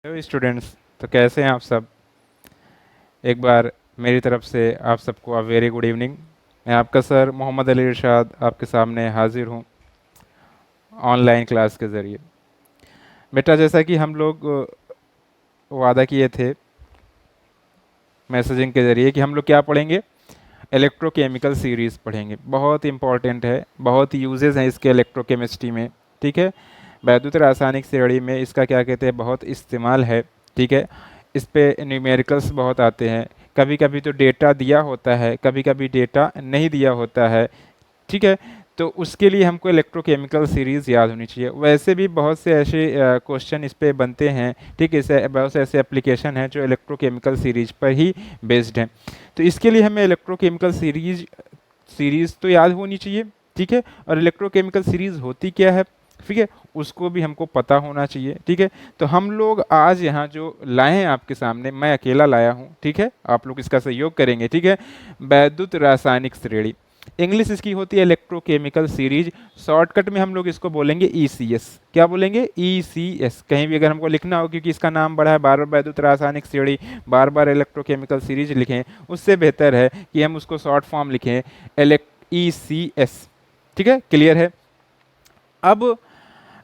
Hello students. तो कैसे हैं आप सब। एक बार मेरी तरफ से आप सबको अ वेरी गुड इवनिंग। मैं आपका सर मोहम्मद अली इरशाद आपके सामने हाजिर हूँ ऑनलाइन क्लास के ज़रिए। बेटा, जैसा कि हम लोग वादा किए थे मैसेजिंग के ज़रिए कि हम लोग क्या पढ़ेंगे, इलेक्ट्रोकेमिकल सीरीज़ पढ़ेंगे। बहुत इंपॉर्टेंट है, बहुत यूजेस हैं इसके इलेक्ट्रोकेमिस्ट्री में। ठीक है, वैद्युत रासायनिक श्रेणी में इसका क्या कहते हैं, बहुत इस्तेमाल है। ठीक है, इस पे न्यूमेरिकल्स बहुत आते हैं। कभी कभी तो डेटा दिया होता है, कभी कभी डेटा नहीं दिया होता है। ठीक है, तो उसके लिए हमको इलेक्ट्रोकेमिकल सीरीज़ याद होनी चाहिए। वैसे भी बहुत से ऐसे क्वेश्चन इस पे बनते हैं। ठीक है, इसे बहुत से ऐसे एप्लीकेशन हैं जो इलेक्ट्रोकेमिकल सीरीज पर ही बेस्ड हैं। तो इसके लिए हमें इलेक्ट्रोकेमिकल सीरीज तो याद होनी चाहिए। ठीक है, और इलेक्ट्रोकेमिकल सीरीज होती क्या है, ठीक है, उसको भी हमको पता होना चाहिए। ठीक है, तो हम लोग आज यहाँ जो लाए हैं आपके सामने, मैं अकेला लाया हूँ। ठीक है, आप लोग इसका सहयोग करेंगे। ठीक है, वैद्युत रासायनिक श्रेणी, इंग्लिश इसकी होती है इलेक्ट्रोकेमिकल सीरीज। शॉर्टकट में हम लोग इसको बोलेंगे ईसीएस। क्या बोलेंगे, ईसीएस। कहीं भी अगर हमको लिखना हो, क्योंकि इसका नाम बड़ा है, बार बार वैद्युत रासायनिक श्रेणी, बार बार इलेक्ट्रोकेमिकल सीरीज लिखें, उससे बेहतर है कि हम उसको शॉर्ट फॉर्म लिखें, ईसीएस। ठीक है, क्लियर है। अब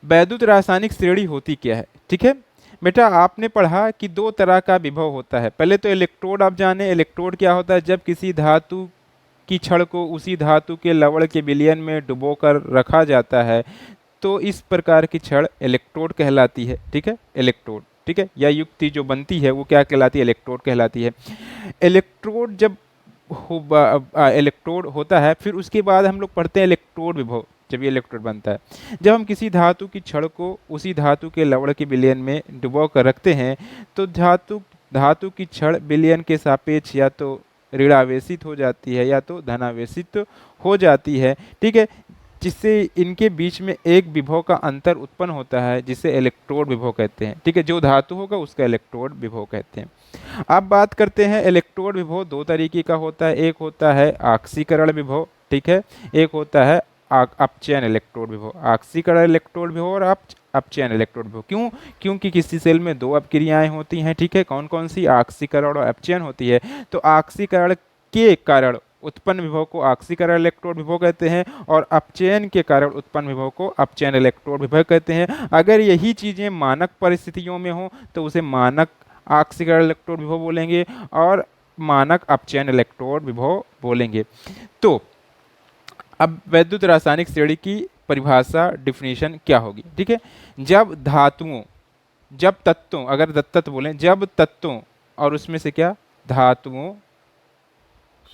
वैद्युत रासायनिक श्रेणी होती क्या है। ठीक है बेटा, आपने पढ़ा कि दो तरह का विभव होता है। पहले तो इलेक्ट्रोड आप जाने, इलेक्ट्रोड क्या होता है, जब किसी धातु की छड़ को उसी धातु के लवण के विलयन में डुबोकर रखा जाता है, तो इस प्रकार की छड़ इलेक्ट्रोड कहलाती है। ठीक है, इलेक्ट्रोड। ठीक है, या युक्ति जो बनती है वो क्या कहलाती है, इलेक्ट्रोड कहलाती है। इलेक्ट्रोड जब इलेक्ट्रोड होता है, फिर उसके बाद हम लोग पढ़ते हैं इलेक्ट्रोड विभव। जब ये इलेक्ट्रोड बनता है, जब हम किसी धातु की छड़ को उसी धातु के लवण के विलयन में डुबो कर रखते हैं, तो धातु धातु की छड़ विलयन के सापेक्ष या तो ऋणावेशित हो जाती है या तो धनावेशित हो जाती है। ठीक है, जिससे इनके बीच में एक विभव का अंतर उत्पन्न होता है, जिसे इलेक्ट्रोड विभव कहते हैं। ठीक है, जो धातु होगा उसका इलेक्ट्रोड विभव कहते हैं। अब बात करते हैं, इलेक्ट्रोड विभव दो तरीके का होता है। एक होता है आक्सीकरण विभव, ठीक है, एक होता है अपचयन इलेक्ट्रोड विभव। आक्सीकरण इलेक्ट्रोड विभव और अपचयन इलेक्ट्रोड विभव। क्यों, क्योंकि किसी सेल में दो अपक्रियाएं होती हैं। ठीक है, कौन कौन सी, आक्सीकरण और अपचयन होती है। तो आक्सीकरण के कारण उत्पन्न विभव को आक्सीकरण इलेक्ट्रोड विभव कहते हैं, और अपचयन के कारण उत्पन्न विभव को अपचयन इलेक्ट्रोड विभव कहते हैं। अगर यही चीजें मानक परिस्थितियों में हो तो उसे मानक आक्सीकरण इलेक्ट्रोड विभव बोलेंगे और मानक अपचयन इलेक्ट्रोड विभव बोलेंगे। तो अब वैद्युत रासायनिक श्रेणी की परिभाषा, डिफिनीशन क्या होगी। ठीक है, जब धातुओं, जब तत्वों, अगर तत्व बोलें, जब तत्वों और उसमें से क्या, धातुओं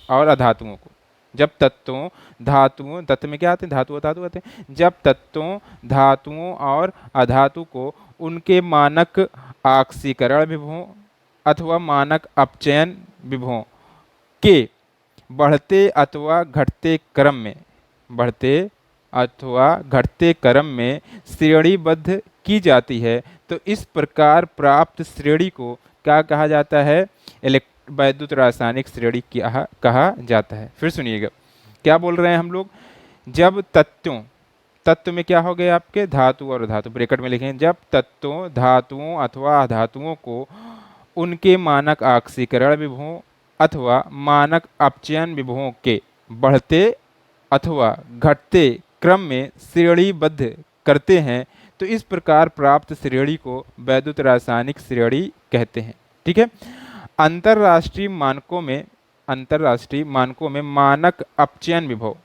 और अधातुओं को, जब तत्वों, धातुओं, तत्व में क्या आते हैं, धातु धातु आते हैं, जब तत्वों, धातुओं और अधातु को उनके मानक आक्सीकरण विभवों अथवा मानक अपचयन विभवों के बढ़ते अथवा घटते क्रम में, बढ़ते अथवा घटते क्रम में श्रेणीबद्ध की जाती है, तो इस प्रकार प्राप्त श्रेणी को क्या कहा जाता है, वैद्युत रासायनिक श्रेणी कहा जाता है। फिर सुनिएगा क्या बोल रहे हैं हम लोग, जब तत्वों, तत्व में क्या हो गए आपके, धातु और धातु, ब्रैकेट में लिखें, जब तत्वों, धातुओं अथवा अधातुओं को उनके मानक आक्सीकरण विभवों अथवा मानक अपचयन विभवों के बढ़ते अथवा घटते क्रम में श्रेणीबद्ध करते हैं, तो इस प्रकार प्राप्त श्रेणी को वैद्युत रासायनिक श्रेणी कहते हैं। ठीक है, अंतरराष्ट्रीय मानकों में, अंतरराष्ट्रीय मानकों में मानक अपचयन विभव,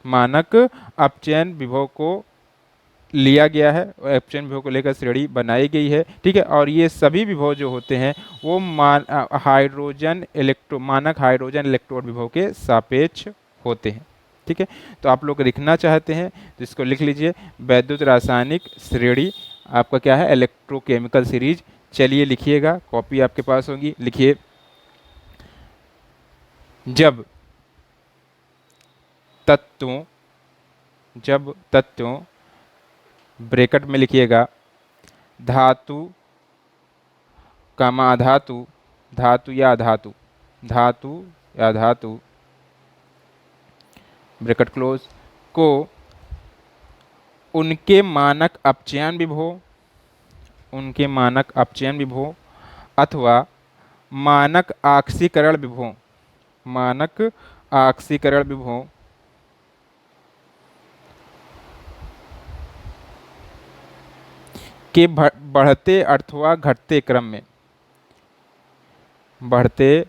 मानक अपचयन विभव को लिया गया है और अपचयन विभव को लेकर श्रेणी बनाई गई है। ठीक है, और ये सभी विभव जो होते हैं वो हाइड्रोजन मानक हाइड्रोजन इलेक्ट्रोड विभव के सापेक्ष होते हैं। ठीक है, तो आप लोग लिखना चाहते हैं तो इसको लिख लीजिए, वैद्युत रासायनिक श्रेणी आपका क्या है, इलेक्ट्रोकेमिकल सीरीज। चलिए लिखिएगा, कॉपी आपके पास होगी, लिखिए, जब तत्वों, जब तत्वों, ब्रैकेट में लिखिएगा, धातु कामा धातु, धातु या धातु, धातु या धातु, ब्रैकेट क्लोज, को उनके मानक अपचयन विभव उनके मानक अपचयन विभव अथवा मानक ऑक्सीकरण विभवों, मानक ऑक्सीकरण विभवों के बढ़ते अथवा घटते क्रम में, बढ़ते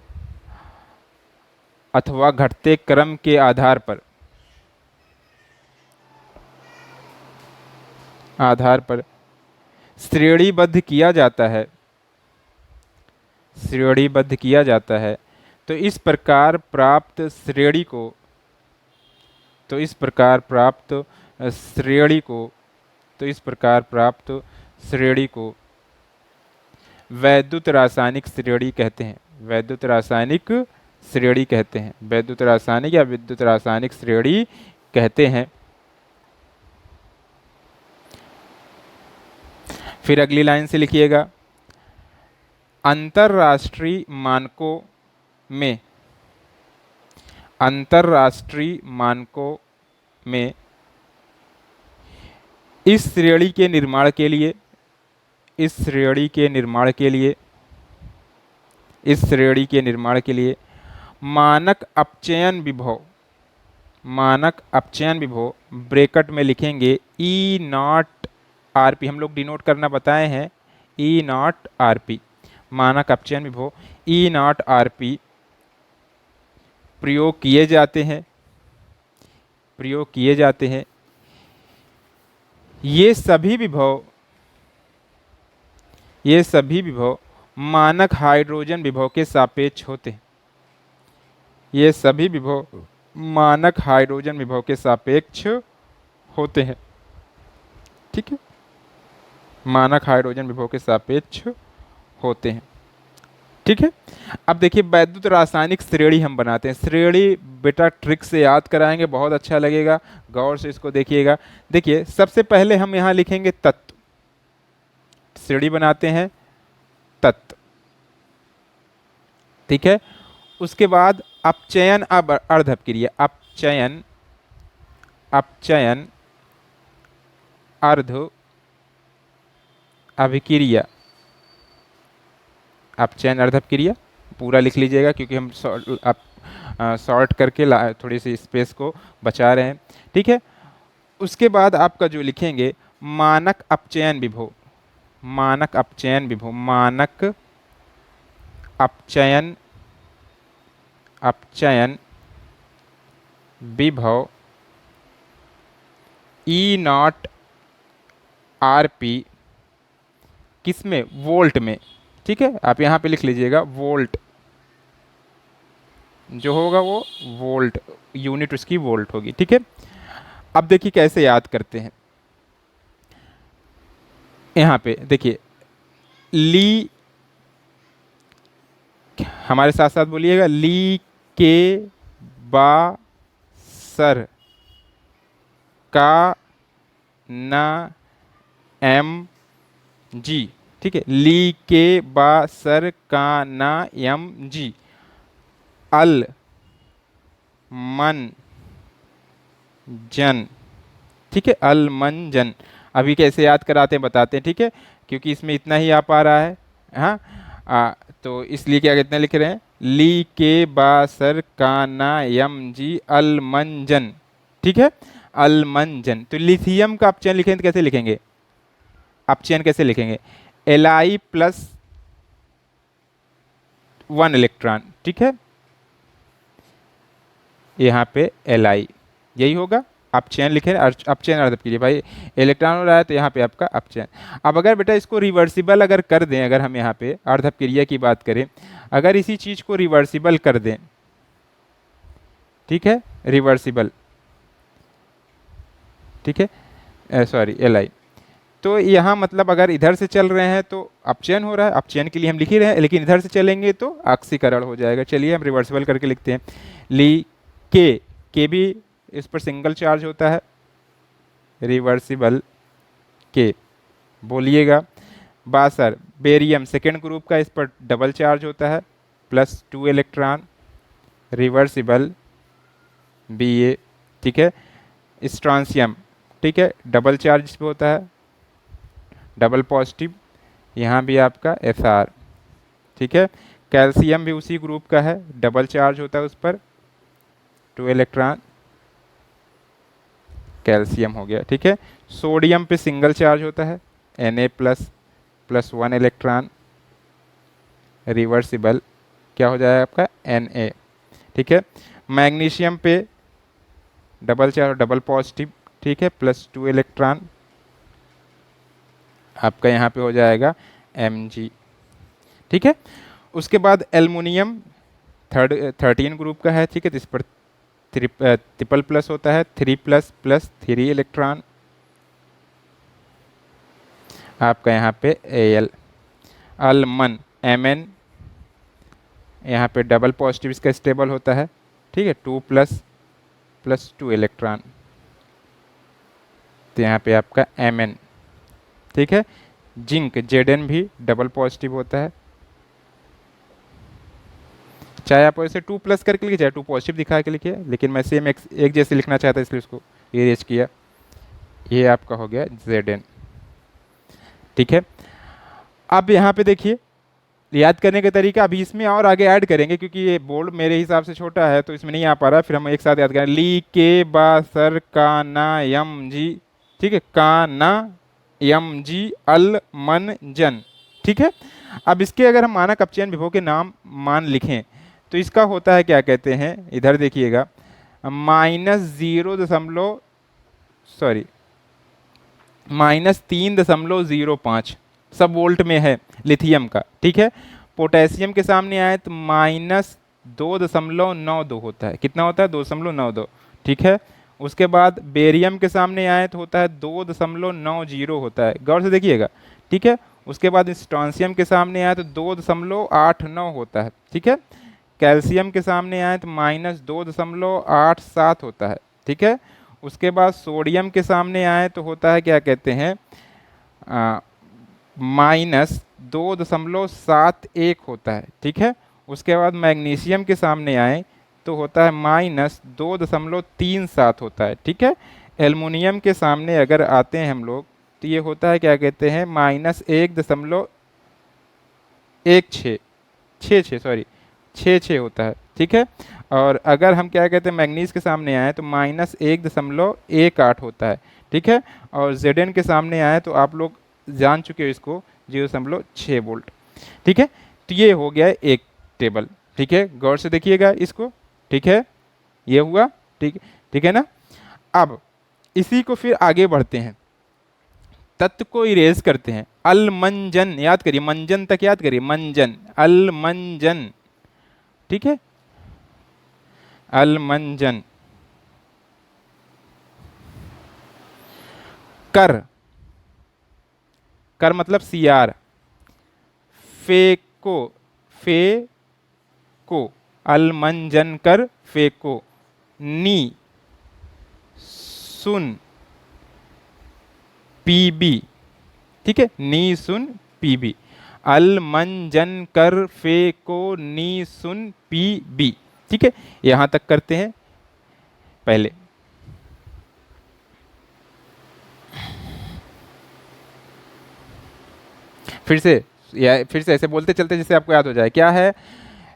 अथवा घटते क्रम के आधार पर श्रेणीबद्ध किया जाता है, श्रेणीबद्ध किया जाता है। तो इस प्रकार प्राप्त श्रेणी को, तो इस प्रकार प्राप्त श्रेणी को, तो इस प्रकार प्राप्त श्रेणी को वैद्युत रासायनिक श्रेणी कहते हैं, वैद्युत रासायनिक श्रेणी कहते हैं, वैद्युत रासायनिक या विद्युत रासायनिक श्रेणी कहते हैं। फिर अगली लाइन से लिखिएगा, अंतरराष्ट्रीय मानकों में, अंतरराष्ट्रीय मानकों में इस श्रेणी के निर्माण के लिए, इस श्रेणी के निर्माण के लिए, इस श्रेणी के निर्माण के लिए मानक अपचयन विभव, मानक अपचयन विभव ब्रैकेट में लिखेंगे ई नॉट आर पी, हम लोग डिनोट करना बताए हैं ई नॉट आर पी, मानक अपचयन विभव ई नॉट आर पी प्रयोग किए जाते हैं, प्रयोग किए जाते हैं। ये सभी विभव, ये सभी विभव मानक हाइड्रोजन विभव के सापेक्ष होते हैं, ये सभी विभव मानक हाइड्रोजन विभव के सापेक्ष होते हैं, ठीक है, मानक हाइड्रोजन विभव के सापेक्ष होते हैं, ठीक है। अब देखिए वैद्युत रासायनिक श्रेणी हम बनाते हैं, श्रेणी बेटा ट्रिक से याद कराएंगे, बहुत अच्छा लगेगा, गौर से इसको देखिएगा। देखिए सबसे पहले हम यहाँ लिखेंगे तत्व, श्रेणी बनाते हैं तत्व, ठीक है। उसके बाद अपचयन अर्ध अपक्रिया, अपचयन, अपचयन अर्ध अभिक्रिया, अपचयन अर्ध अपक्रिया पूरा लिख लीजिएगा क्योंकि हम शॉर्ट करके थोड़ी सी स्पेस को बचा रहे हैं, ठीक है। उसके बाद आपका जो लिखेंगे मानक अपचयन विभव, मानक अपचयन विभव, मानक अपचयन, अपचयन विभव ई नॉट आर पी, किसमें, वोल्ट में, ठीक है। आप यहाँ पे लिख लीजिएगा वोल्ट, जो होगा वो वोल्ट, यूनिट उसकी वोल्ट होगी, ठीक है। अब देखिए कैसे याद करते हैं, यहाँ पे देखिए ली, हमारे साथ साथ बोलिएगा, ली के बा सर का ना एम जी, ठीक है, ली के बा सर का ना एम जी, अल मन जन, ठीक है, अल मन जन। अभी कैसे याद कराते हैं बताते हैं, ठीक है, क्योंकि इसमें इतना ही आ पा रहा है, हाँ, तो इसलिए क्या कितने लिख रहे हैं, ली के बा सर का ना यम जी अल मन जन, ठीक है, अल मन जन। तो लिथियम का अपचयन लिखेंगे तो कैसे लिखेंगे, अपचयन कैसे लिखेंगे, Li प्लस 1 इलेक्ट्रॉन, ठीक है, यहाँ पे Li यही होगा, अपचयन लिखे, अपचयन अर्ध कीजिए भाई, इलेक्ट्रॉन हो रहा है तो यहाँ पे आपका अपचयन। अब अगर बेटा इसको रिवर्सिबल अगर कर दें, अगर हम यहाँ पे अर्ध क्रिया की बात करें, अगर इसी चीज़ को रिवर्सिबल कर दें, ठीक है, रिवर्सिबल, ठीक है, सॉरी Li, तो यहाँ मतलब अगर इधर से चल रहे हैं तो अपचयन हो रहा है, अपचयन के लिए हम लिख ही रहे हैं, लेकिन इधर से चलेंगे तो ऑक्सीकरण हो जाएगा। चलिए हम रिवर्सिबल करके लिखते हैं, ली के भी इस पर सिंगल चार्ज होता है, रिवर्सिबल के बोलिएगा। बासर बेरियम सेकेंड ग्रुप का, इस पर डबल चार्ज होता है, प्लस 2 इलेक्ट्रॉन, रिवर्सिबल Ba, ठीक है। स्ट्रॉन्शियम, ठीक है, डबल चार्ज इस पर होता है, डबल पॉजिटिव, यहाँ भी आपका Sr, ठीक है। कैल्शियम भी उसी ग्रुप का है, डबल चार्ज होता है उस पर, 2 इलेक्ट्रॉन, कैल्शियम हो गया, ठीक है। सोडियम पे सिंगल चार्ज होता है, Na plus plus 1 electron, reversible, क्या हो जाएगा आपका Na, ठीक है। मैग्नीशियम पे डबल चार्ज, डबल पॉजिटिव, ठीक है, प्लस 2 इलेक्ट्रॉन, आपका यहाँ पे हो जाएगा Mg, ठीक है। उसके बाद एल्युमिनियम 13 ग्रुप का है, ठीक है, तो इस पर ट्रिपल प्लस होता है, 3 प्लस प्लस 3 इलेक्ट्रॉन, आपका यहाँ पे Al। अलमन Mn, यहाँ पे डबल पॉजिटिव इसका स्टेबल होता है, ठीक है, 2 प्लस प्लस 2 इलेक्ट्रॉन, तो यहाँ पे आपका Mn, ठीक है। जिंक Zn भी डबल पॉजिटिव होता है, चाहे आप ऐसे 2 प्लस करके लिखिए, चाहे 2 पॉजिटिव दिखा के लिखिए, लेकिन मैं सेम एक जैसे लिखना चाहता इसलिए उसको इरेज किया। ये आपका हो गया Zn, ठीक है। अब यहाँ पे देखिए याद करने का तरीका, अभी इसमें और आगे ऐड करेंगे क्योंकि ये बोर्ड मेरे हिसाब से छोटा है तो इसमें नहीं आ पा रहा, फिर हम एक साथ याद करें। ली के बा सर का ना यम जी, ठीक है, का ना यम जी अल मन जन, ठीक है। अब इसके अगर हम मानक अपचयन विभव के नाम मान लिखें तो इसका होता है क्या कहते हैं, इधर देखिएगा, -3.05 सब वोल्ट में है लिथियम का, ठीक है। पोटेशियम के सामने आए तो -2.92 होता है, कितना होता है 2.92, ठीक है। उसके बाद बेरियम के सामने आए तो होता है 2.90 होता है, गौर से देखिएगा, ठीक है। उसके बाद स्ट्रोंशियम के सामने आए तो 2.89 होता है, ठीक है। कैल्शियम के सामने आए तो -2.87 होता है, ठीक है। उसके बाद सोडियम के सामने आए तो होता है क्या कहते हैं -2.71 होता है, ठीक है। उसके बाद मैग्नीशियम के सामने आए तो होता है -2.37 होता है, ठीक है। एल्युमिनियम के सामने अगर आते हैं हम लोग तो ये होता है क्या कहते हैं -1.16 होता है, ठीक है। और अगर हम क्या कहते हैं मैग्नीज के सामने आए तो -1.18 होता है, ठीक है। और Zn के सामने आए तो आप लोग जान चुके हो इसको 0.6 वोल्ट, ठीक है। तो ये हो गया एक टेबल, ठीक है, गौर से देखिएगा इसको, ठीक है, ये हुआ, ठीक, ठीक है ना। अब इसी को फिर आगे बढ़ते हैं, तत्व को इरेज करते हैं। अलमंजन याद करिए, मंजन तक याद करिए, मंजन, अलमंजन, ठीक है, अलमंजन। कर, कर मतलब Cr, फेको, फेको, अलमंजन कर फेको। नी सुन पीबी, ठीक है, नी सुन पीबी, अलमंजन कर फेको नी सुन पीबी, ठीक है। यहां तक करते हैं पहले। फिर से ऐसे बोलते चलते जिससे आपको याद हो जाए, क्या है,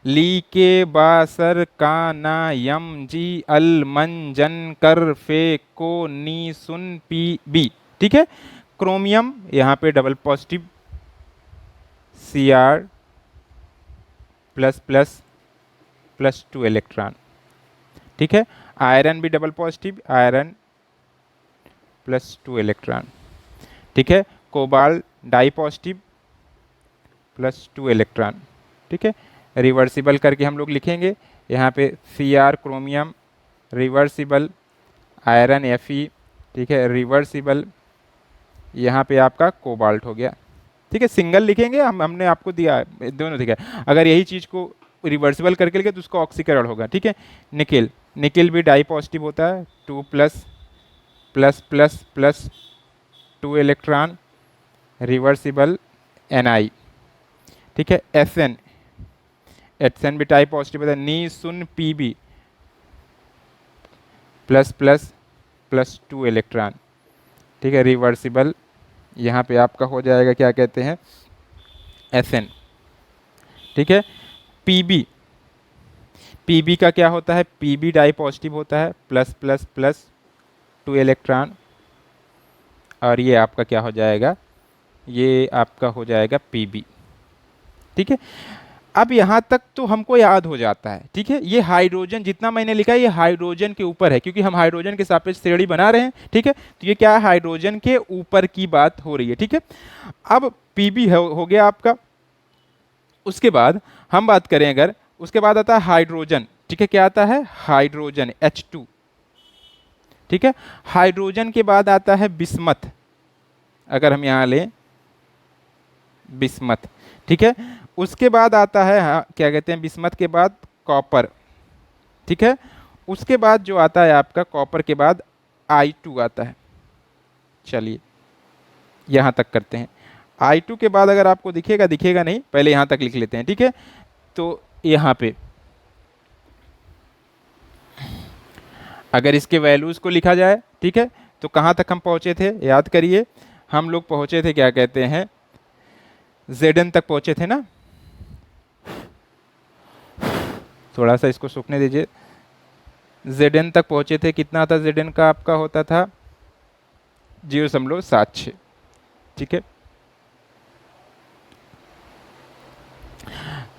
ली के बासर का ना यम जी अल मन जन कर फे को नी सुन पी बी, ठीक है। क्रोमियम यहाँ पे double positive Cr plus plus plus 2 electron, ठीक है। आयरन भी double positive, iron plus 2 electron, ठीक है। Cobalt di positive plus 2 electron, ठीक है। रिवर्सिबल करके हम लोग लिखेंगे यहाँ पे Cr chromium, reversible iron Fe, ठीक है, रिवर्सिबल यहाँ पे आपका कोबाल्ट हो गया, ठीक है। सिंगल लिखेंगे हमने आपको दिया दोनों, ठीक है। अगर यही चीज़ को रिवर्सिबल करके लिखे तो उसका ऑक्सीकरण होगा, ठीक है। निकिल, निकिल भी डाई पॉजिटिव होता है, 2 plus plus plus plus 2 electron, reversible Ni, ठीक है। Sn, Hn भी टाइप पॉजिटिव होता है, नी सुन Pb plus plus plus 2 electron, ठीक है, रिवर्सिबल। यहाँ पे आपका हो जाएगा क्या कहते हैं Sn, ठीक है। Pb, Pb का क्या होता है, Pb डाई पॉजिटिव होता है, प्लस प्लस प्लस 2 इलेक्ट्रॉन, और ये आपका क्या हो जाएगा, ये आपका हो जाएगा Pb, ठीक है। अब यहाँ तक तो हमको याद हो जाता है, ठीक है। ये हाइड्रोजन जितना मैंने लिखा है ये हाइड्रोजन के ऊपर है, क्योंकि हम हाइड्रोजन के सापेक्ष श्रेणी बना रहे हैं, ठीक है। तो ये क्या है, हाइड्रोजन के ऊपर की बात हो रही है, ठीक है। अब Pb हो गया आपका। उसके बाद हम बात करें अगर, उसके बाद आता है हाइड्रोजन, ठीक है। क्या आता है, हाइड्रोजन H2, ठीक है। हाइड्रोजन के बाद आता है बिस्मथ, अगर हम यहाँ लें बिस्मथ, ठीक है। उसके बाद आता है क्या कहते हैं, बिस्मथ के बाद कॉपर, ठीक है। उसके बाद जो आता है आपका कॉपर के बाद I2 आता है। चलिए यहाँ तक करते हैं। I2 के बाद अगर आपको दिखेगा, दिखेगा नहीं, पहले यहाँ तक लिख लेते हैं, ठीक है। तो यहाँ पे अगर इसके वैल्यूज़ को लिखा जाए, ठीक है, तो कहाँ तक हम पहुँचे थे, याद करिए। हम लोग पहुँचे थे, क्या कहते हैं, Zn तक पहुँचे थे ना। थोड़ा सा इसको सूखने दीजिए। Zn तक पहुँचे थे, कितना था Zn का, आपका होता था 0.76, ठीक है।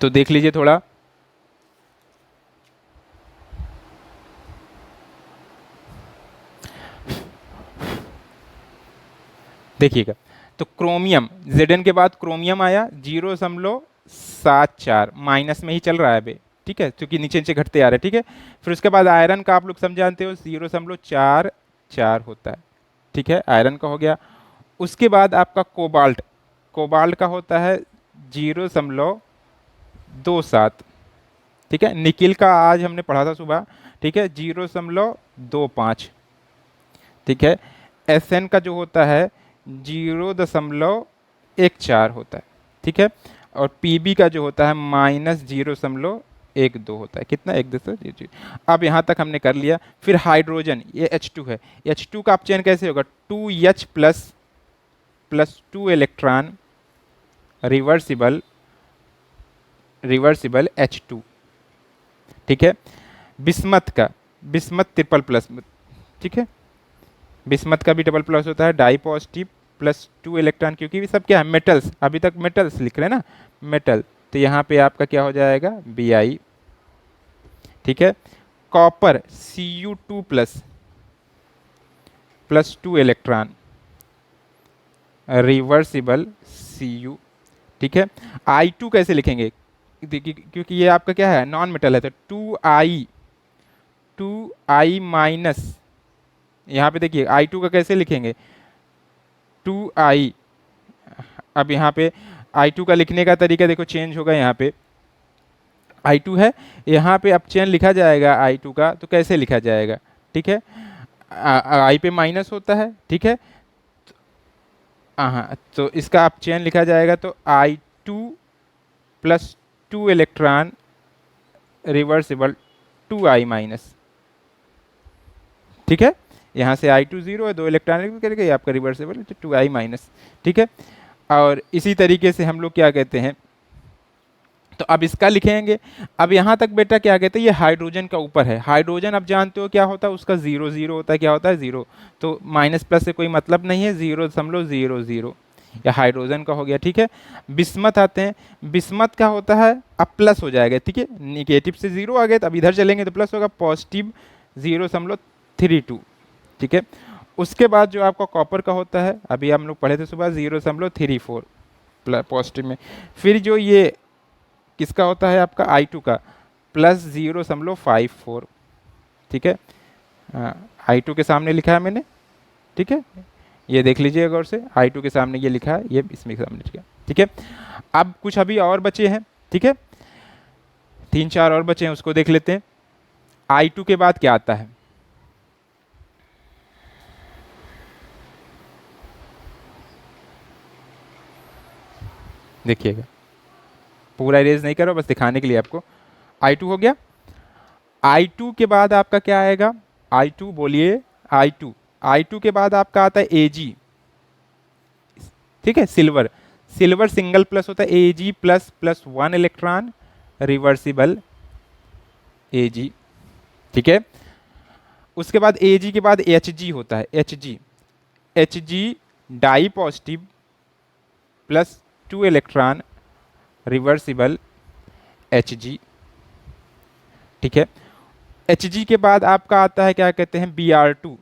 तो देख लीजिए थोड़ा, देखिएगा। तो क्रोमियम, Zn के बाद क्रोमियम आया 0.74, माइनस में ही चल रहा है अभी, ठीक है, क्योंकि नीचे नीचे घटते आ रहे हैं, ठीक है। फिर उसके बाद आयरन का आप लोग समझाते हो 0.44 होता है, ठीक है, आयरन का हो गया। उसके बाद आपका कोबाल्ट, कोबाल्ट का होता है 0.27, ठीक है। निकिल का आज हमने पढ़ा था सुबह, ठीक है, 0.25, ठीक है। Sn का जो होता है 0.14 होता है, ठीक है। और Pb का जो होता है -0.12 होता है, कितना, 1 अब यहाँ तक हमने कर लिया। फिर हाइड्रोजन, ये H2 है, H2 का आप चयन कैसे होगा, 2H plus 2 electron reversible H2, ठीक है। बिस्मथ का, बिस्मथ ट्रिपल प्लस, ठीक है, बिस्मथ का भी डबल प्लस होता है, डाई पॉजिटिव प्लस 2 इलेक्ट्रॉन, क्योंकि ये सब क्या है, मेटल्स, अभी तक मेटल्स लिख रहे हैं ना, मेटल। तो यहाँ पे आपका क्या हो जाएगा, Bi, ठीक है। Copper Cu2 plus 2 electron reversible Cu, ठीक है। I2 कैसे लिखेंगे, देखिए क्योंकि ये आपका क्या है, नॉन मेटल है, तो 2I माइनस, यहाँ पे देखिए I2 का कैसे लिखेंगे, 2I, अब यहाँ पे I2 का लिखने का तरीका देखो चेंज होगा, यहाँ पे I2 है, यहाँ पे अब चेन लिखा जाएगा I2 का, तो कैसे लिखा जाएगा, ठीक है। I पे माइनस होता है, ठीक है। हाँ, तो इसका आप चेन लिखा जाएगा, तो I2 plus 2 electron reversible 2I minus, ठीक है। यहाँ से I2 0 है, 2 इलेक्ट्रॉन करके आपका रिवर्सिबल 2I माइनस, ठीक है। और इसी तरीके से हम लोग क्या कहते हैं, तो अब इसका लिखेंगे। अब यहाँ तक बेटा क्या कहते हैं, ये हाइड्रोजन का ऊपर है, हाइड्रोजन अब जानते हो क्या होता है, उसका 0 होता है, क्या होता है, 0, तो माइनस प्लस से कोई मतलब नहीं है, 0.00, या हाइड्रोजन का हो गया, ठीक है। बिस्मथ आते हैं, बिस्मथ का होता है, अब प्लस हो जाएगा, ठीक है, निगेटिव से 0 आ गए, तो अब इधर चलेंगे तो प्लस होगा, पॉजिटिव 0.32, ठीक है। उसके बाद जो आपका कॉपर का होता है, अभी हम लोग पढ़े थे सुबह, 0.34 पॉजिटिव में। फिर जो ये किसका होता है आपका I2 का, प्लस 0.54, ठीक है। I2 के सामने लिखा है मैंने, ठीक है, ये देख लीजिए गौर से, I2 के सामने ये लिखा है, ये इसमें सामने लिखा है, ठीक है। अब कुछ अभी और बचे हैं, ठीक है, 3-4 और बचे हैं, उसको देख लेते हैं। I2 के बाद क्या आता है, देखिएगा, पूरा इरेज नहीं करो, बस दिखाने के लिए आपको। I2 हो गया, I2 के बाद आपका क्या आएगा, I2 बोलिए, I2 के बाद आपका आता है Ag, ठीक है, सिल्वर, सिल्वर सिंगल प्लस होता है Ag plus plus 1 electron, reversible Ag, ठीक है। उसके बाद Ag के बाद Hg होता है, Hg di positive plus 2 electron, reversible Hg, ठीक है। Hg के बाद आपका आता है क्या कहते हैं Br2,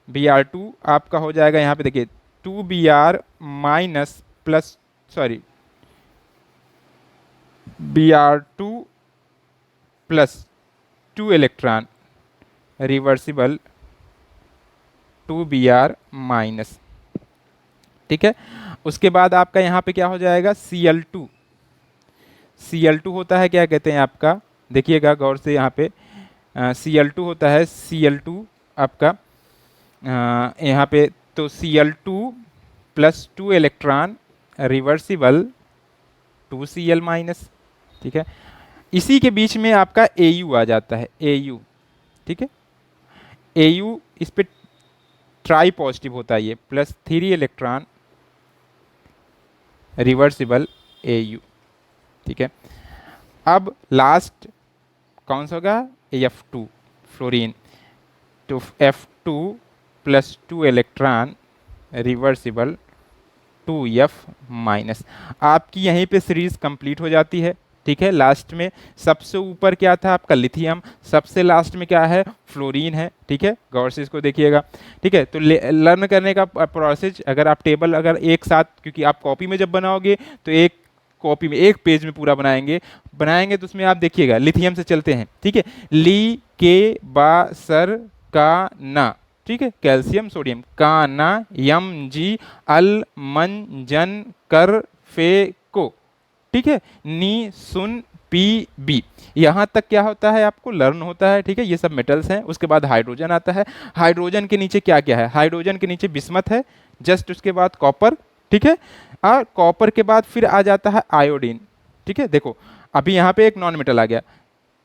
Br2 आपका हो जाएगा यहाँ पे देखिए 2Br minus plus sorry Br2 plus 2 electron, reversible 2Br minus, ठीक है। उसके बाद आपका यहाँ पे क्या हो जाएगा Cl2, Cl2 होता है क्या कहते हैं आपका, देखिएगा गौर से यहाँ पे Cl2 होता है Cl2 आपका यहाँ पे तो Cl2 plus 2 electron, reversible 2Cl minus, ठीक है। इसी के बीच में आपका Au आ जाता है, Au, ठीक है। Au इस पे ट्राई पॉजिटिव होता है ये, प्लस 3 इलेक्ट्रॉन, रिवर्सिबल Au, ठीक है। अब लास्ट कौन सा होगा F2, फ्लोरीन, तो F2 plus 2 electron, reversible 2F minus. आपकी यहीं पे सीरीज कंप्लीट हो जाती है, ठीक है। लास्ट में सबसे ऊपर क्या था आपका लिथियम, सबसे लास्ट में क्या है फ्लोरीन है, ठीक है। गौर से इसको देखिएगा, ठीक है। तो लर्न करने का प्रोसेस, अगर आप टेबल अगर एक साथ, क्योंकि आप कॉपी में जब बनाओगे तो एक कॉपी में एक पेज में पूरा बनाएंगे तो उसमें आप देखिएगा लिथियम से चलते हैं, ठीक है। ली के बा सर का ना, ठीक है, कैल्शियम सोडियम का ना यम जी अल मन जन कर फे को, ठीक है, नी सुन पी बी, यहाँ तक क्या होता है आपको लर्न होता है, ठीक है। ये सब मेटल्स हैं। उसके बाद हाइड्रोजन आता है, हाइड्रोजन के नीचे क्या क्या है, हाइड्रोजन के नीचे बिस्मथ है, जस्ट उसके बाद कॉपर, ठीक है। और कॉपर के बाद फिर आ जाता है आयोडीन, ठीक है। देखो अभी यहाँ पे एक नॉन मेटल आ गया,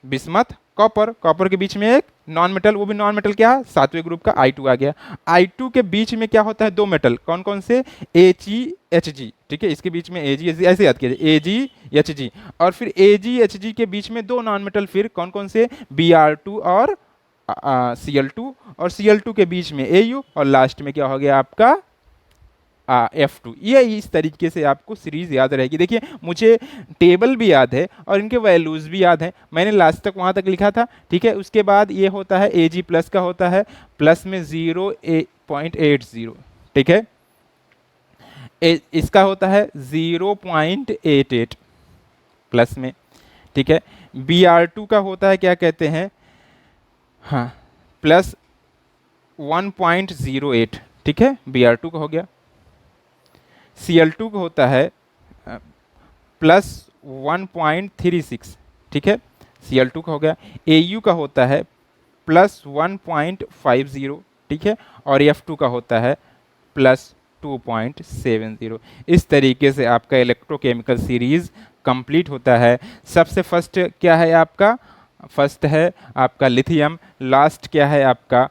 बिस्मथ कॉपर, कॉपर के बीच में एक नॉन मेटल, वो भी नॉन मेटल क्या है 7वें ग्रुप का I2 आ गया। I2 के बीच में क्या होता है दो मेटल, कौन कौन से AgHg, ठीक है। इसके बीच में Ag ऐसे याद कीजिए AgHg, और फिर AgHg के बीच में दो नॉन मेटल, फिर कौन कौन से Br2 और Cl2, और Cl2 के बीच में Au, और लास्ट में क्या हो गया आपका F2। ये इस तरीके से आपको सीरीज याद रहेगी। देखिए मुझे टेबल भी याद है और इनके वैल्यूज़ भी याद हैं, मैंने लास्ट तक वहाँ तक लिखा था, ठीक है। उसके बाद ये होता है Ag प्लस का होता है, प्लस में 0.80, ठीक है। इसका होता है 0.88 प्लस में, ठीक है। Br2 का होता है क्या कहते हैं, हाँ, प्लस 1.08, ठीक है, Br2 का हो गया। Cl2 का होता है प्लस 1.36, ठीक है, Cl2 का हो गया। Au का होता है प्लस 1.50, ठीक है, और F2 का होता है प्लस 2.70। इस तरीके से आपका इलेक्ट्रोकेमिकल सीरीज कंप्लीट होता है। सबसे फर्स्ट क्या है आपका, फर्स्ट है आपका लिथियम, लास्ट क्या है आपका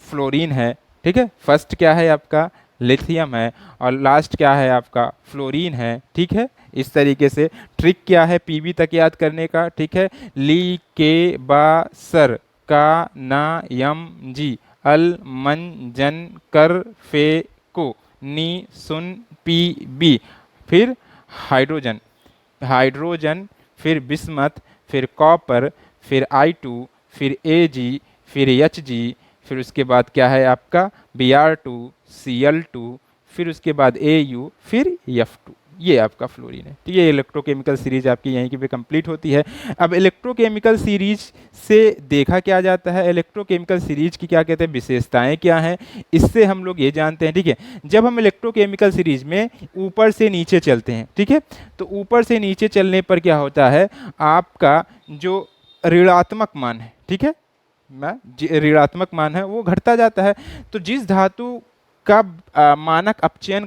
फ्लोरीन है, ठीक है। फर्स्ट क्या है आपका लिथियम है और लास्ट क्या है आपका फ्लोरीन है, ठीक है। इस तरीके से ट्रिक क्या है पीबी तक याद करने का, ठीक है। ली के बा सर का ना यम जी अल मन जन कर फे को नी सुन पी बी, फिर हाइड्रोजन, फिर बिस्मथ, फिर कॉपर, फिर I2, फिर Ag, फिर Hg, फिर उसके बाद क्या है आपका Br2, Cl2, फिर उसके बाद Au, फिर F2। ये आपका फ्लोरीन है। तो ये इलेक्ट्रोकेमिकल सीरीज आपकी यहीं की पे कंप्लीट होती है। अब इलेक्ट्रोकेमिकल सीरीज से देखा क्या जाता है, इलेक्ट्रोकेमिकल सीरीज की क्या कहते हैं विशेषताएं क्या हैं, इससे हम लोग ये जानते हैं, ठीक है। जब हम इलेक्ट्रोकेमिकल सीरीज में ऊपर से नीचे चलते हैं, ठीक है, तो ऊपर से नीचे चलने पर क्या होता है आपका जो ऋणात्मक मान है, ठीक है, ऋणात्मक मान है वो घटता जाता है। तो जिस धातु का मानक अपचयन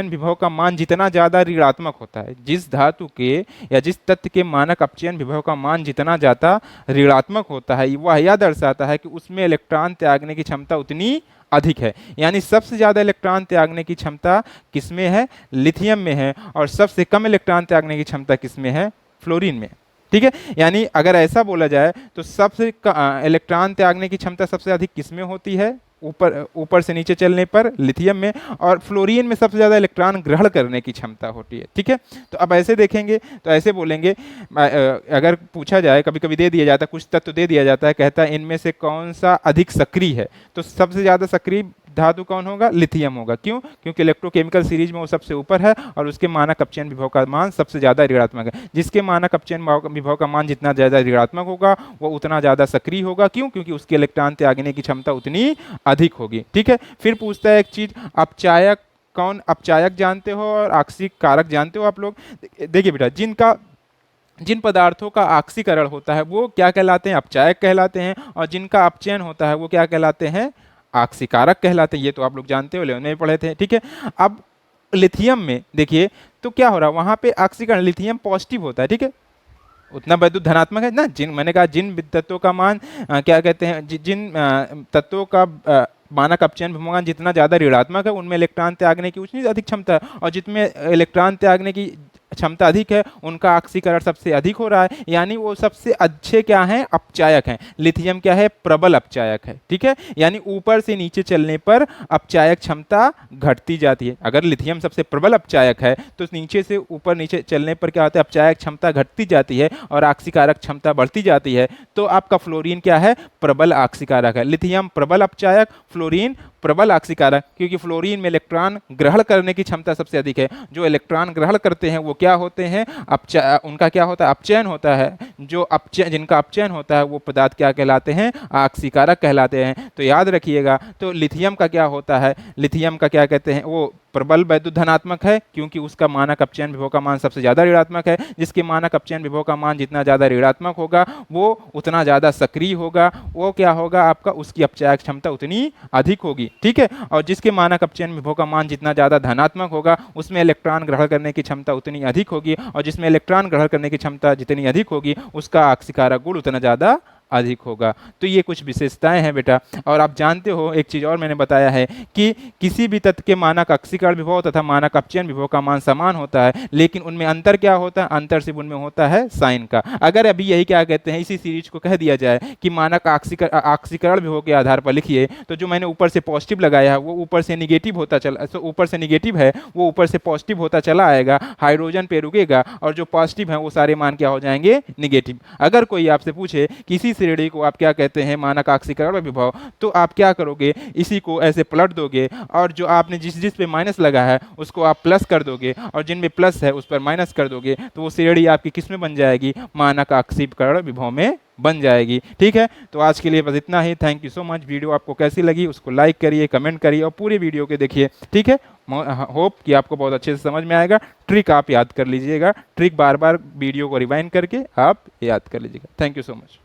विभव का मान जितना ज़्यादा ऋणात्मक होता है, जिस धातु के या जिस तत्व के मानक अपचयन विभव का मान जितना ज़्यादा ऋणात्मक होता है, वह यह दर्शाता है कि उसमें इलेक्ट्रॉन त्यागने की क्षमता उतनी अधिक है। यानी सबसे ज़्यादा इलेक्ट्रॉन त्यागने की क्षमता किसमें है? लिथियम में है। और सबसे कम इलेक्ट्रॉन त्यागने की क्षमता किसमें है? फ्लोरीन में। ठीक है, यानी अगर ऐसा बोला जाए तो सबसे इलेक्ट्रॉन त्यागने की क्षमता सबसे अधिक किसमें होती है? ऊपर ऊपर से नीचे चलने पर लिथियम में, और फ्लोरीन में सबसे ज़्यादा इलेक्ट्रॉन ग्रहण करने की क्षमता होती है। ठीक है, तो अब ऐसे देखेंगे तो ऐसे बोलेंगे, अगर पूछा जाए, कभी कभी दे दिया जाता है, कुछ तत्व दे दिया जाता है, कहता है इनमें से कौन सा अधिक सक्रिय है, तो सबसे ज़्यादा सक्रिय धातु कौन होगा? लिथियम होगा। क्यों? क्योंकि इलेक्ट्रोकेमिकल सीरीज में वो सबसे ऊपर है और उसके मानक अपचयन विभव का मान सबसे ज़्यादा ऋणात्मक है। जिसके मानक अपचयन विभव का मान जितना ज़्यादा ऋणात्मक होगा वो उतना ज़्यादा सक्रिय होगा। क्यों? क्योंकि उसके इलेक्ट्रॉन त्यागने की क्षमता उतनी अधिक होगी। ठीक है, फिर पूछता है एक चीज़, अपचायक कौन? अपचायक जानते हो और आक्सीय कारक जानते हो आप लोग? देखिए बेटा, जिन पदार्थों का आक्सीकरण होता है वो क्या कहलाते हैं? अपचायक कहलाते हैं। और जिनका अपचयन होता है वो क्या कहलाते हैं? आक्सीकारक कहलाते हैं। ये तो आप लोग जानते हो, लेवल में पढ़े थे। ठीक है, अब लिथियम में देखिए तो क्या हो रहा है, वहां पे आक्सीकरण लिथियम पॉजिटिव होता है। ठीक है, उतना वैद्युत धनात्मक है ना। मैंने कहा जिन तत्वों का मान क्या कहते हैं, जिन तत्वों का मानक अपचयन विभव जितना ज़्यादा ऋणात्मक है उनमें इलेक्ट्रॉन त्यागने की उतनी अधिक क्षमता है, और जितने इलेक्ट्रॉन त्यागने की क्षमता अधिक है उनका आक्सीकरण सबसे अधिक हो रहा है। यानी वो सबसे अच्छे क्या हैं? अपचायक हैं। लिथियम क्या है? प्रबल अपचायक है। ठीक है, यानी ऊपर से नीचे चलने पर अपचायक क्षमता घटती जाती है। अगर लिथियम सबसे प्रबल अपचायक है तो नीचे से ऊपर नीचे चलने पर क्या होता है? अपचायक क्षमता घटती जाती है और आक्सीकारक क्षमता बढ़ती जाती है। तो आपका फ्लोरीन क्या है? प्रबल आक्सीकारक है। लिथियम प्रबल अपचायक, फ्लोरीन प्रबल आक्सीकारक, क्योंकि फ्लोरीन में इलेक्ट्रॉन ग्रहण करने की क्षमता सबसे अधिक है। जो इलेक्ट्रॉन ग्रहण करते हैं वो क्या होते हैं? उनका क्या होता है? अपचयन होता है। जो जिनका अपचयन होता है वो पदार्थ क्या कहलाते हैं? आक्सीकारक कहलाते हैं। तो याद रखिएगा, तो लिथियम का क्या होता है? लिथियम का क्या कहते हैं? वो प्रबल वैद्युत धनात्मक है, क्योंकि उसका मानक अपचयन विभव का मान सबसे ज़्यादा ऋणात्मक है। जिसके मानक अपचयन विभव का मान जितना ज़्यादा ऋणात्मक होगा वो उतना ज़्यादा सक्रिय होगा। वो क्या होगा आपका? उसकी अपचायक क्षमता उतनी अधिक होगी। ठीक है, और जिसके मानक अपचयन विभव का मान जितना ज़्यादा धनात्मक होगा उसमें इलेक्ट्रॉन ग्रहण करने की क्षमता उतनी अधिक होगी, और जिसमें इलेक्ट्रॉन ग्रहण करने की क्षमता जितनी अधिक होगी उसका आक्सीकारक गुण उतना ज़्यादा अधिक होगा। तो ये कुछ विशेषताएं हैं बेटा। और आप जानते हो एक चीज़ और मैंने बताया है कि किसी भी तत्व के मानक आक्सीकरण विभव तथा मानक अपचयन विभव का मान समान होता है, लेकिन उनमें अंतर क्या होता है? अंतर सिर्फ उनमें होता है साइन का। अगर अभी यही क्या कहते हैं, इसी सीरीज को कह दिया जाए कि मानक आक्सीकरण विभव के आधार पर लिखिए, तो जो मैंने ऊपर से पॉजिटिव लगाया है वो ऊपर से निगेटिव होता चला, तो ऊपर से निगेटिव है वो ऊपर से पॉजिटिव होता चला आएगा, हाइड्रोजन पे रुकेगा, और जो पॉजिटिव है वो सारे मान क्या हो जाएंगे? निगेटिव। अगर कोई आपसे पूछे किसी श्रेणी को आप क्या कहते हैं? मानक आक्सीकरण विभव, तो आप क्या करोगे? इसी को ऐसे पलट दोगे और जो आपने जिस पे माइनस लगा है उसको आप प्लस कर दोगे, और जिनमें प्लस है उस पर माइनस कर दोगे, तो वो श्रेणी आपकी किस में बन जाएगी? मानक आक्सीकरण विभव में बन जाएगी। ठीक है, तो आज के लिए बस इतना ही। Thank you so much. Video आपको कैसी लगी उसको लाइक करिए, कमेंट करिए और पूरे वीडियो के देखिए। ठीक है, होप कि आपको बहुत अच्छे से समझ में आएगा। ट्रिक आप याद कर लीजिएगा, ट्रिक बार बार वीडियो को रिवाइंड करके आप याद कर लीजिएगा। Thank you so much.